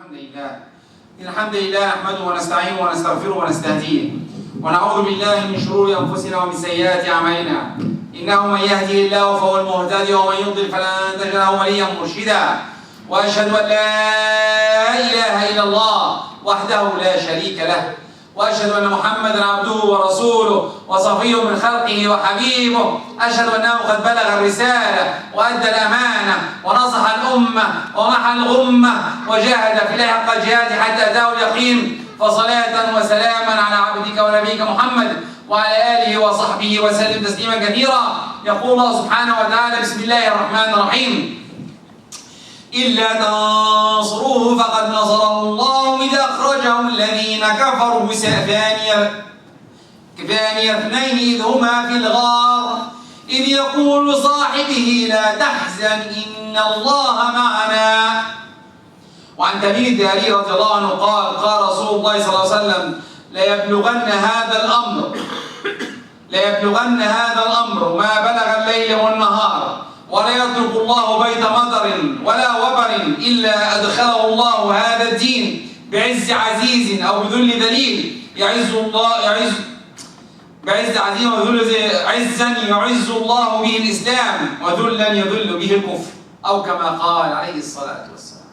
الحمد لله نحمده ونستعينه ونستغفره ونستهديه ونعوذ بالله من شرور أنفسنا ومن سيئات أعمالنا إنه من يهده الله فهو المهتدي ومن يضلل فلن تجد له وليا مرشدا وأشهد أن لا إله إلا الله وحده لا شريك له وأشهد أن محمدا عبده ورسوله وصفيه من خلقه وحبيبه أشهد أنه قد بلغ الرسالة وأدى الأمانة ونصح الأمة ومحى الغمة وجاهد في الله حق الجهاد حتى أتاه اليقين فصلاة وسلاما على عبدك ونبيك محمد وعلى آله وصحبه وسلم تسليما كثيرا. يقول الله سبحانه وتعالى: بسم الله الرحمن الرحيم: إلا تنصروه فقد نصره الله إذ أخرجه الذين كفروا ثاني اثنين إذ هما في الغار إذ يقول لصاحبه لا تحزن إن الله معنا. وعن تميم الداري رضي الله عنه قال رسول الله صلى الله عليه وسلم: ليبلغن هذا الأمر ما بلغ الليل والنهار ولا يترك الله بيت مطر ولا وبر إلا أدخله الله هذا الدين بعز عزيز أو بذل ذليل عزا يعز الله به الإسلام وذلا يذل به الكفر أو كما قال عليه الصلاة والسلام.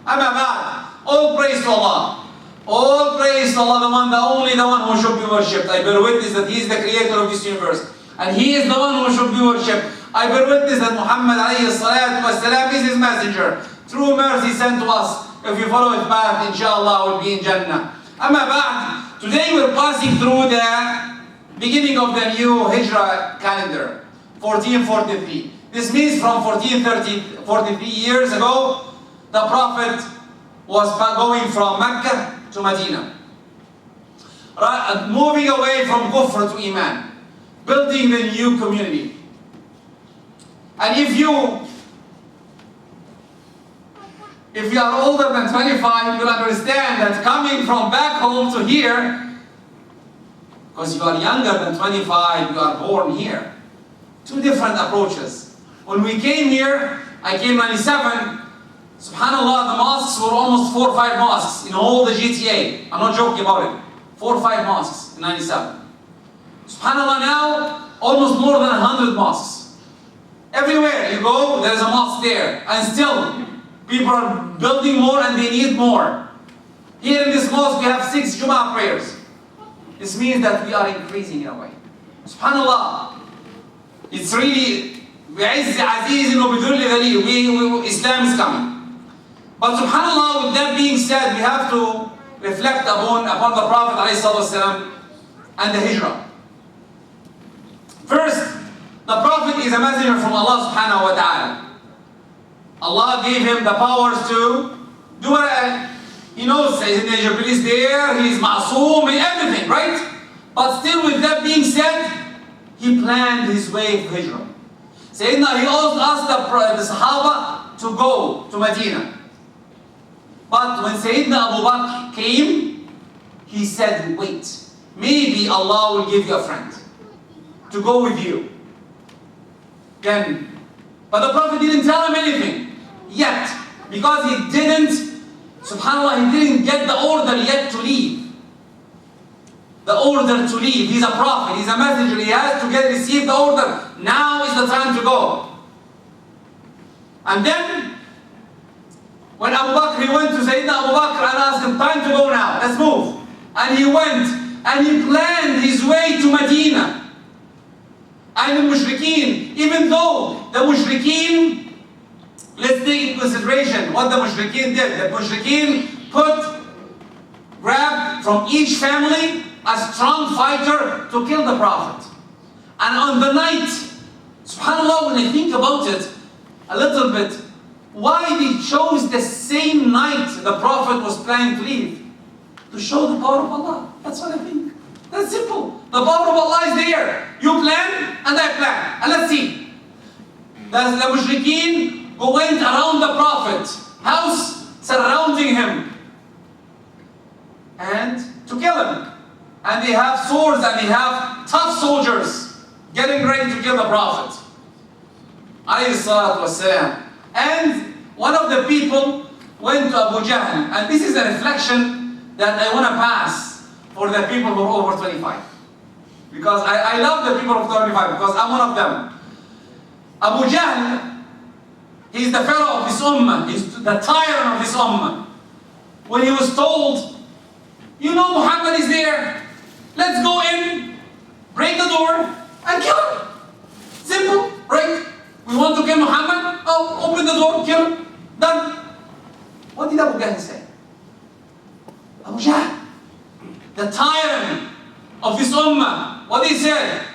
أما بعد, all praise to Allah. All praise to Allah, the one who should be worshipped. I bear witness that He is the creator of this universe, and He is the one who should be worshipped. I bear witness that Muhammad alayhi salatu wasalam is His messenger. True mercy sent to us. If you follow His path, inshallah, we'll be in Jannah. Amma ba'd, today we're passing through the beginning of the new Hijri calendar, 1443. This means from 1443 years ago, the Prophet was going from Mecca to Medina, moving away from Kufr to Iman, building the new community. And if you are older than 25, you'll understand that coming from back home to here, because you are younger than 25, you are born here. Two different approaches. When we came here, I came 97, subhanAllah, the mosques were almost 4 or 5 mosques in all the GTA. I'm not joking about it. 4 or 5 mosques in 97. SubhanAllah, now almost more than 100 mosques. Everywhere you go, there's a mosque there. And still, people are building more and they need more. Here in this mosque, we have 6 Jummah prayers. This means that we are increasing in a way. SubhanAllah, it's really, Islam is coming. But subhanAllah, with that being said, we have to reflect upon the Prophet ﷺ and the Hijrah. First, the Prophet is a messenger from Allah subhanahu wa ta'ala. Allah gave him the powers to do what he knows. Sayyidina Jibreel is there, he is ma'soom and everything, right? But still, with that being said, he planned his way of Hijrah. Sayyidina, he also asked the Sahaba to go to Medina. But when Sayyidina Abu Bakr came, he said, wait, maybe Allah will give you a friend to go with you. Then, but the Prophet didn't tell him anything yet, because he didn't, subhanAllah, he didn't get the order yet to leave. The order to leave. He's a prophet, he's a messenger, he has to receive the order. Now is the time to go. And then, when Abu Bakr, he went to Sayyidina Abu Bakr and asked him, time to go now, let's move. And he went, and he planned his way to Medina. And the Mushrikeen, even though the Mushrikeen, let's take into consideration what the Mushrikeen did. The Mushrikeen grabbed from each family a strong fighter to kill the Prophet. And on the night, subhanAllah, when I think about it a little bit, why they chose the same night the Prophet was planning to leave? To show the power of Allah. That's what I think. That's simple. The power of Allah is there. You plan and I plan. And let's see. The Mushrikeen went around the Prophet's house, surrounding him, and to kill him. And they have swords and they have tough soldiers getting ready to kill the Prophet. Alayhi salatu wasalam. And one of the people went to Abu Jahl, and this is a reflection that I want to pass for the people who are over 25. Because I love the people of 25 because I'm one of them. Abu Jahl, he's the fellow of this ummah, he's the tyrant of this ummah. When he was told, you know Muhammad is there, let's go in, break the door, and kill him. Simple, right? We want to kill Muhammad, oh, open the door, kill him, done. What did Abu Jahl say? Abu Jahl, the tyrant of this ummah, what he said?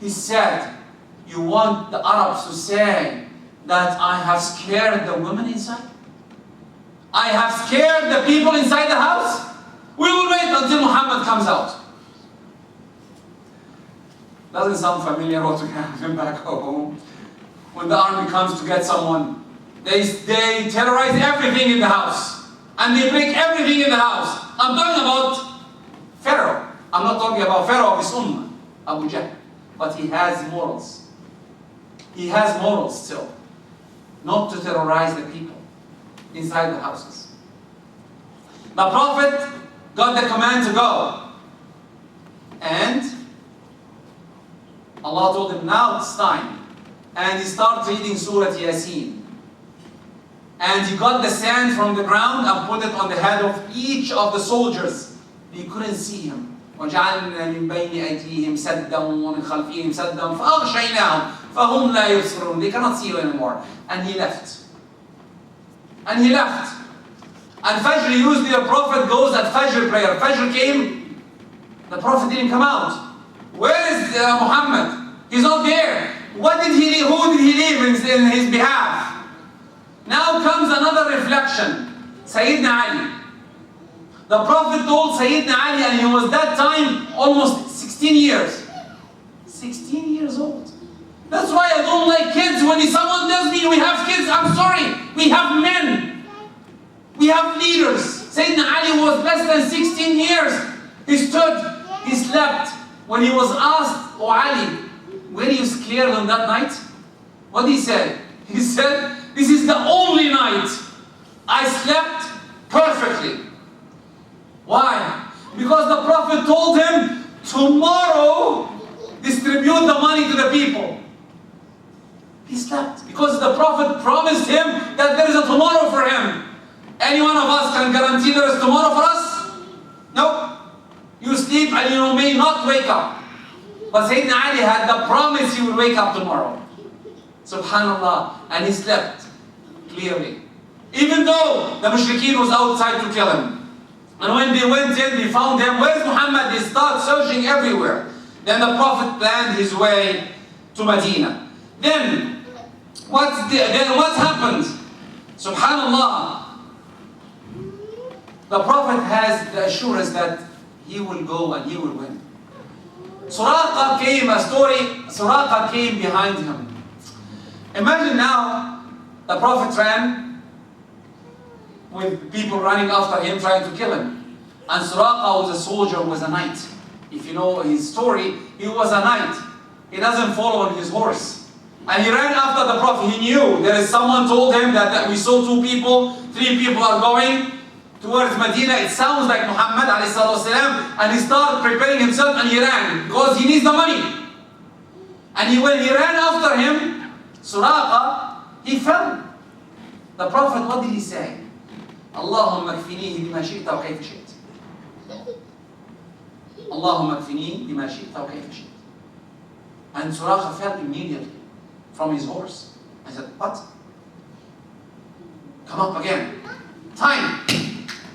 He said, you want the Arabs to say that I have scared the women inside? I have scared the people inside the house? We will wait until Muhammad comes out. Doesn't sound familiar what we have him back home. When the army comes to get someone, they terrorize everything in the house. And they break everything in the house. I'm talking about Pharaoh. I'm not talking about Pharaoh of his ummah, Abu Jahl. But he has morals. He has morals still. Not to terrorize the people inside the houses. The Prophet got the command to go. And Allah told him, now it's time. And he started reading Surah Yasin. And he got the sand from the ground and put it on the head of each of the soldiers. They couldn't see him. وَجَعَلْنَا مِنْ بَيْنِ أَيْدِيهِمْ سَدًّا وَمِنْ خَلْفِهِمْ سَدًّا فَأَغْشَيْنَاهُمْ فَهُمْ لَا يُبْصِرُونَ. They cannot see you anymore. And he left. And he left. And Fajr, usually the Prophet goes at Fajr prayer. Fajr came, the Prophet didn't come out. Where is Muhammad? He's not there. What did he leave? Who did he leave in his behalf? Now comes another reflection. Sayyidina Ali. The Prophet told Sayyidina Ali, and he was that time almost 16 years. 16 years old. That's why I don't like kids. When someone tells me we have kids, I'm sorry. We have men. We have leaders. Sayyidina Ali was less than 16 years. He stood, he slept. When he was asked, oh Ali, were you scared on that night? What did he say? He said, this is the only night I slept perfectly. Why? Because the Prophet told him, tomorrow distribute the money to the people. He slept because the Prophet promised him that there is a tomorrow for him. Any one of us can guarantee there is tomorrow for us? No. You sleep and you may not wake up. But Sayyidina Ali had the promise he would wake up tomorrow. Subhanallah. And he slept clearly. Even though the mushrikeen was outside to kill him. And when they went in, they found him. Where's Muhammad? They start searching everywhere. Then the Prophet planned his way to Medina. Then what happened? Subhanallah. The Prophet has the assurance that he will go and he will win. Suraqa came behind him. Imagine now, the Prophet ran with people running after him trying to kill him. And Suraqa was a soldier who was a knight. If you know his story, he was a knight. He doesn't follow on his horse. And he ran after the Prophet. He knew there is someone told him that we saw 2 people, 3 people are going towards Medina. It sounds like Muhammad ﷺ, and he started preparing himself and he ran because he needs the money. And when he ran after him, Suraqa, he fell. The Prophet, what did he say? Allahumma kfinihi bima shi'ta wa kayfa shi'ta. Allahumma kfinihi bima shi'ta wa kayfa shi'ta. And Suraqa fell immediately from his horse. I said, what? Come up again. Time.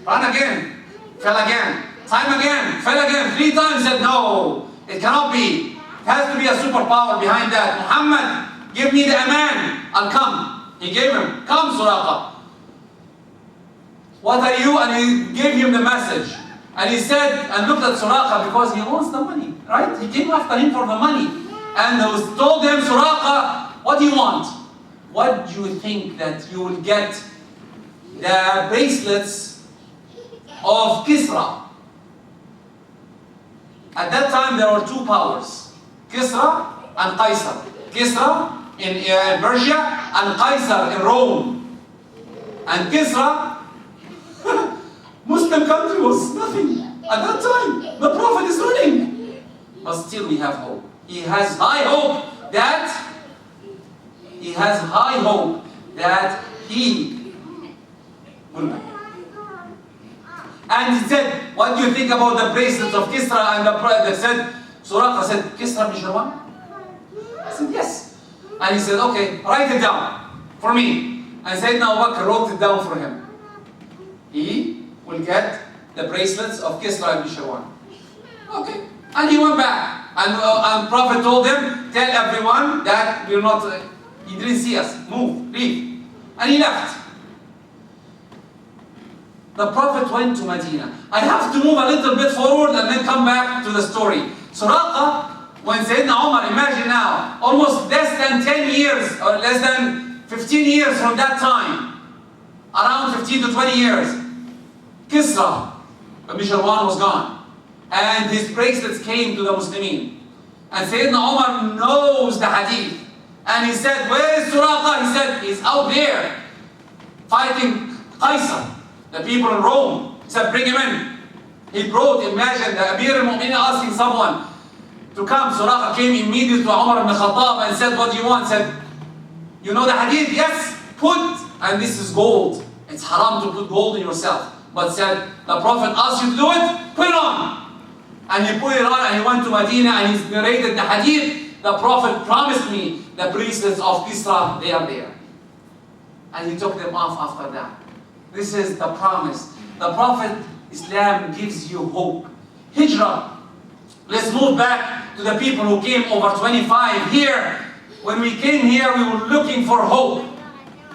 Run again. Fell again. Time again. Fell again. 3 times. Said, no. It cannot be. It has to be a superpower behind that. Muhammad, give me the aman. I'll come. He gave him. Come, Suraqa. What are you? And he gave him the message. And he said, and looked at Suraqa because he wants the money. Right? He came after him for the money. And he told him, Suraqa, what do you want? What do you think that you will get the bracelets of Kisra? At that time there were 2 powers, Kisra and Qaisar. Kisra in Persia and Qaisar in Rome. And Kisra, Muslim country was nothing at that time. The Prophet is running. But still we have hope. He has high hope that he will win. And he said, what do you think about the bracelets of Kisra? And the Prophet said, Suraqa said, Kisra bin Sharwan? I said, yes. And he said, okay, write it down for me. And Sayyidina Abu Bakr wrote it down for him. He will get the bracelets of Kisra bin Sharwan. Okay. And he went back. And Prophet told him, tell everyone that we're not, he didn't see us. Move, leave. And he left. The Prophet went to Medina. I have to move a little bit forward and then come back to the story. Suraqa, when Sayyidina Umar, imagine now, almost less than 10 years or less than 15 years from that time, around 15 to 20 years, Kisra bin Sharwan was gone. And his bracelets came to the Muslimin. And Sayyidina Umar knows the hadith. And he said, where is Suraqa? He said, he's out there fighting Qaisar, the people in Rome. He said, bring him in. He brought, imagine, the Amir al-Mu'minin asking someone to come. Suraqa came immediately to Umar ibn Khattab and said, what do you want? He said, you know the hadith? Yes, put, and this is gold. It's haram to put gold in yourself. But said, the Prophet asked you to do it, put it on. And he put it on and he went to Medina and he narrated the hadith. The Prophet promised me the bracelets of Kisra, they are there. And he took them off after that. This is the promise. The Prophet, Islam gives you hope. Hijrah. Let's move back to the people who came over 25 here. When we came here, we were looking for hope.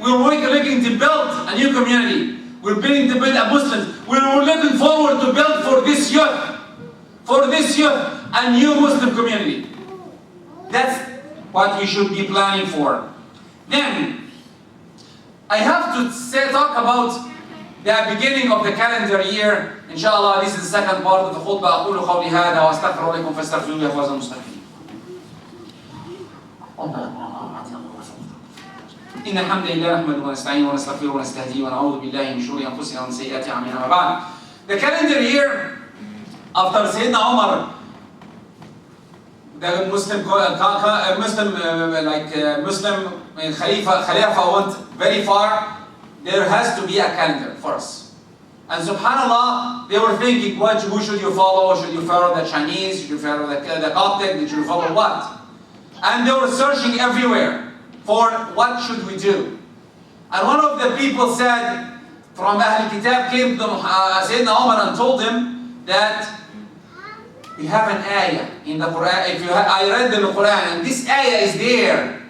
We were looking to build a new community. We were looking to build a Muslim. We were looking forward to build for this youth, a new Muslim community. That's what we should be planning for. Then, I have to talk about the beginning of the calendar year. Inshallah, this is the second part of the khutbah. أقول قولي هذا وأستغفر لكم فاستغفروه يا فوز المستقيم. إن الحمد لله نحمده ونستعينه ونستغفره ونستهديه ونعوذ بالله من شرور أنفسنا ومن سيئات أعمالنا. أما بعد, the calendar year after Sayyidina Umar, the Muslim Khalifa went very far. There has to be a calendar for us. And subhanallah, they were thinking, who should you follow? Should you follow the Chinese? Should you follow the Coptic? Should you follow what? And they were searching everywhere for what should we do. And one of the people said, from Ahl Kitab, came to Sayyidina Umar and told him that we have an ayah in the Quran. I read the Quran and this ayah is there.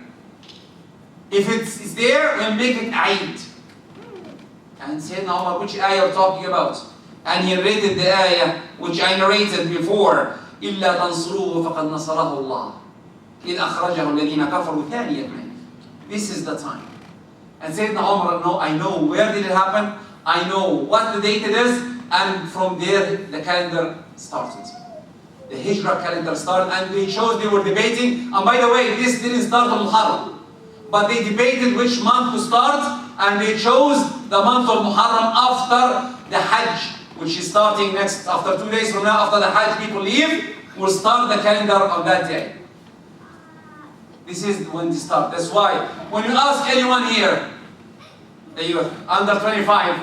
If it's there, we'll make it Eid. And Sayyidina Umar, which ayah are you talking about? And he rated the ayah which I narrated before. إِلَّا تَنْصُرُوهُ فَقَدْ نَصَرَهُ اللَّهُ إِذْ أَخْرَجَهُ الَّذِينَ كَفَرُوا ثَانِيَ اثْنَيْنِ. This is the time. And Sayyidina Umar, no, I know where did it happen, I know what the date it is, and from there the calendar started. The Hijra calendar started, and they were debating, and by the way, this didn't start on Muharram, but they debated which month to start, and they chose the month of Muharram after the Hajj, which is starting after 2 days from now, after the Hajj people leave, we'll start the calendar on that day. This is when they start. That's why, when you ask anyone here, the youth, under 25,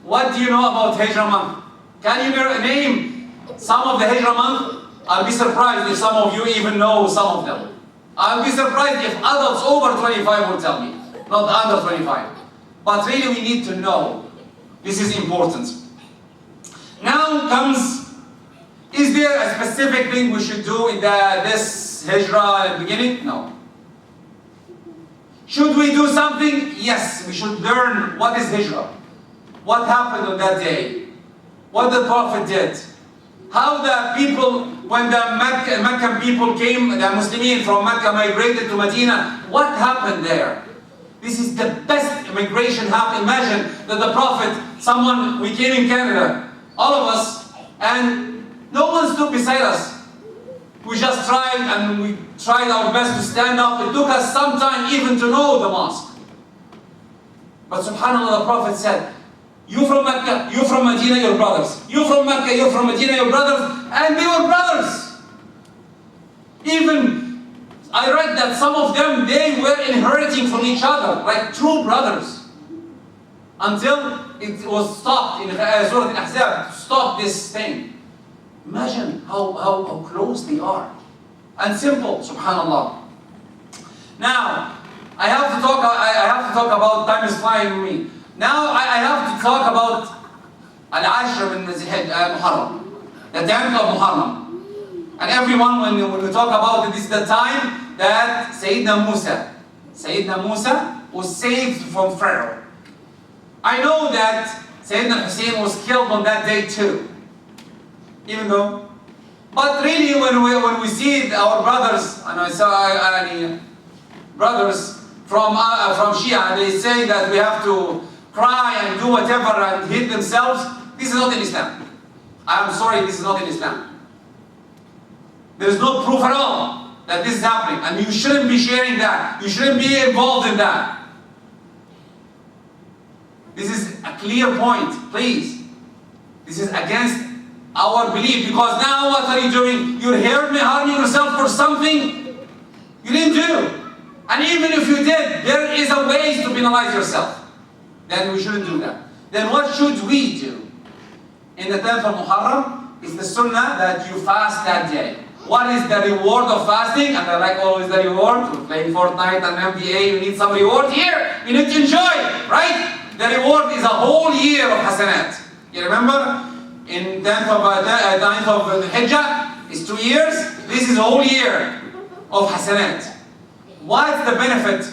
what do you know about Hijra month? Can you name some of the Hijra month? I'll be surprised if some of you even know some of them. I'll be surprised if adults over 25 will tell me, not under 25. But really we need to know. This is important. Now comes, is there a specific thing we should do in this Hijra at the beginning? No. Should we do something? Yes, we should learn what is Hijra. What happened on that day? What the Prophet did? How the people, when the Meccan people came, the Muslimin from Mecca migrated to Medina, what happened there? This is the best immigration happened. Imagine that the Prophet, we came in Canada, all of us, and no one stood beside us. We just tried, and we tried our best to stand up. It took us some time even to know the mosque. But subhanAllah, the Prophet said, you from Mecca, you from Medina, your brothers. You from Mecca, you from Medina, your brothers. And they were brothers. Even, I read that some of them, they were inheriting from each other, like true brothers. Until it was stopped in Surah Al-Ahzab, to stop this thing. Imagine how close they are. And simple, subhanAllah. Now, I have to talk about, time is flying with me. Now I have to talk about Al-Ashr min Muharram, the 10th of Muharram. And everyone, when we talk about it, this is the time that Sayyidina Musa was saved from Pharaoh. I know that Sayyidina Hussein was killed on that day too. Even though, but really when we see our brothers, and I saw brothers from Shia, they say that we have to cry and do whatever and hit themselves. This is not in Islam. I am sorry, this is not in Islam. There is no proof at all that this is happening, and you shouldn't be sharing that. You shouldn't be involved in that. This is a clear point, please. This is against our belief, because now what are you doing? You're harming yourself for something you didn't do. And even if you did, there is a way to penalize yourself. Then we shouldn't do that. Then what should we do? In the 10th of Muharram, is the sunnah that you fast that day. What is the reward of fasting? And I like always the reward. We're playing Fortnite and NBA, you need some reward here. You need to enjoy it, right? The reward is a whole year of hasanat. You remember? In 9th of Hijri, it's 2 years. This is a whole year of hasanat. What's the benefit?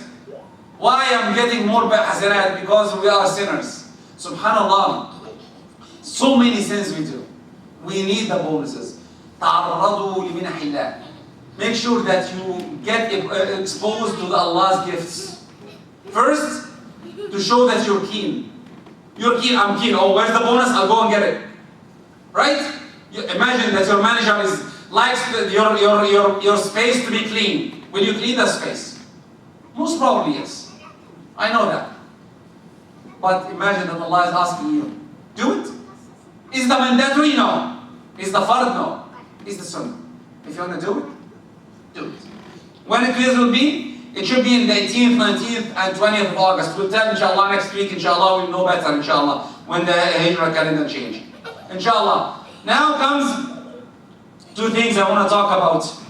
Why I'm getting more hasanat? Because we are sinners. Subhanallah. So many sins we do. We need the bonuses. Make sure that you get exposed to Allah's gifts. First, to show that you're keen. You're keen, I'm keen. Oh, where's the bonus? I'll go and get it. Right? Imagine that your manager likes your space to be clean. Will you clean the space? Most probably yes. I know that. But imagine that Allah is asking you, do it. Is the mandatory? No. Is the fard? No. Is the sunnah. If you want to do it, do it. When it will be, it should be in the 18th, 19th, and 20th of August. We'll tell inshallah next week, inshallah, we'll know better, inshallah, when the Hijra calendar change. Inshallah. Now comes two things I want to talk about.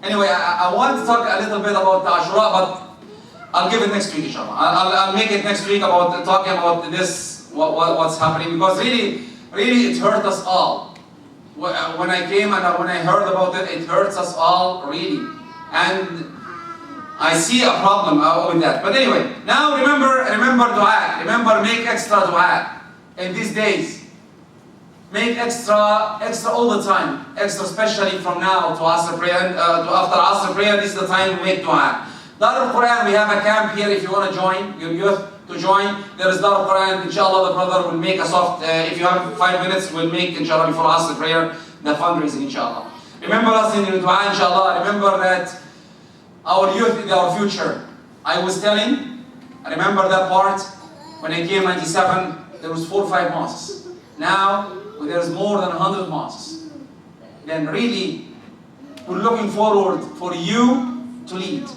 Anyway, I want to talk a little bit about the Ashura, but I'll give it next week, inshallah. I'll make it next week about talking about this, what's happening, because really it hurt us all. When I came and when I heard about it, it hurts us all, really. And I see a problem with that. But anyway, now remember dua. Remember, make extra dua in these days. Make extra all the time. Extra, especially from now to Asr prayer, after Asr prayer, this is the time to make dua. Dar Quran, we have a camp here if you want to join, your youth to join. There is Dar Quran, inshallah the brother will make a soft, if you have 5 minutes, we'll make, inshallah, before Asr prayer, the fundraising, inshallah. Remember us in your dua, inshallah. Remember that our youth is our future. I was telling, I remember that part, when I came in 97, there was 4 or 5 mosques. Now, there's more than 100 mosques. Then really, we're looking forward for you to lead.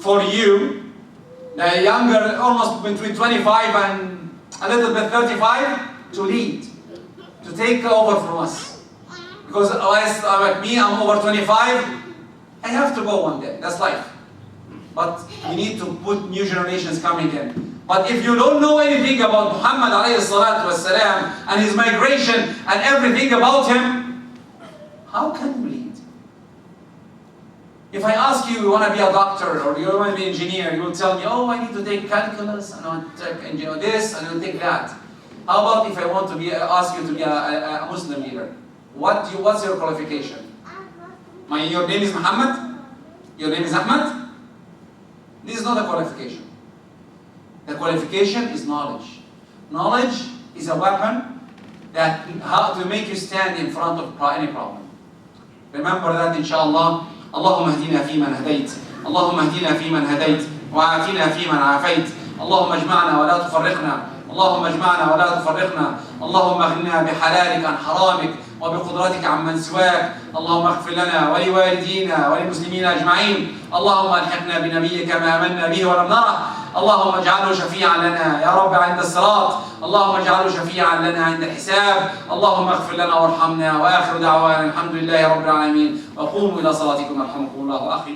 For you, the younger, almost between 25 and a little bit 35, to lead, to take over from us. Because like me, I'm over 25, I have to go one day, that's life. But we need to put new generations coming in. But if you don't know anything about Muhammad alayhi salatu wasalam and his migration and everything about him, how can you lead? If I ask you, you want to be a doctor or you want to be an engineer, you will tell me, oh, I need to take calculus and I want to take this and I will take that. How about if I want to ask you to be a Muslim leader? What's your qualification? Your name is Muhammad? Your name is Ahmad? This is not a qualification. The qualification is knowledge. Knowledge is a weapon that to make you stand in front of any problem. Remember that, inshallah. اللهم اهدنا فيمن هديت، اللهم اهدنا فيمن هديت، وعافنا فيمن عافيت. اللهم اجمعنا ولا تفرقنا، اللهم اجمعنا ولا تفرقنا. اللهم اغننا بحلالك عن حرامك وبقدرتك عمن سواك. اللهم اغفر لنا ولوالدينا وللمسلمين اجمعين. اللهم الحقنا بنبيك ما امنا به ولم نره. اللهم اجعله شفيعا لنا يا رب عند الصراط. اللهم اجعله شفيعا لنا عند الحساب. اللهم اغفر لنا وارحمنا. واخر دعوانا الحمد لله رب العالمين. وقوموا الى صلاتكم يرحمكم الله. واخر